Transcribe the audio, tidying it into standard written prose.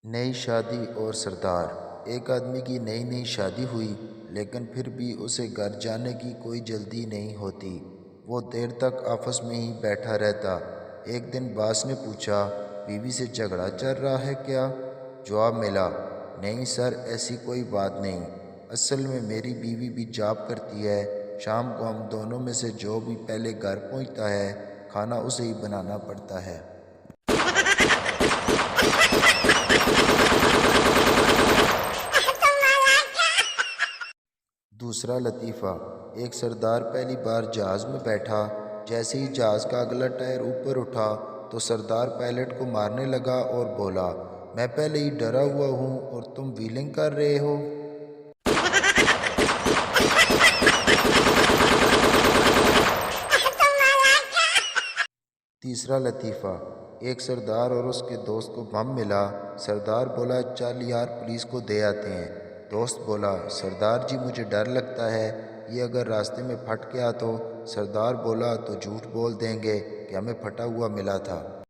نئی شادی اور سردار۔ ایک آدمی کی نئی نئی شادی ہوئی، لیکن پھر بھی اسے گھر جانے کی کوئی جلدی نہیں ہوتی۔ وہ دیر تک آفس میں ہی بیٹھا رہتا۔ ایک دن باس نے پوچھا، بیوی سے جھگڑا چل رہا ہے کیا؟ جواب ملا، نہیں سر، ایسی کوئی بات نہیں۔ اصل میں میری بیوی بھی جاب کرتی ہے۔ شام کو ہم دونوں میں سے جو بھی پہلے گھر پہنچتا ہے، کھانا اسے ہی بنانا پڑتا ہے۔ دوسرا لطیفہ۔ ایک سردار پہلی بار جہاز میں بیٹھا۔ جیسے ہی جہاز کا اگلا ٹائر اوپر اٹھا تو سردار پائلٹ کو مارنے لگا اور بولا، میں پہلے ہی ڈرا ہوا ہوں اور تم ویلنگ کر رہے ہو۔ تیسرا لطیفہ۔ ایک سردار اور اس کے دوست کو بم ملا۔ سردار بولا، چل یار پولیس کو دے آتے ہیں۔ دوست بولا، سردار جی مجھے ڈر لگتا ہے، یہ اگر راستے میں پھٹ گیا تو؟ سردار بولا، تو جھوٹ بول دیں گے کہ ہمیں پھٹا ہوا ملا تھا۔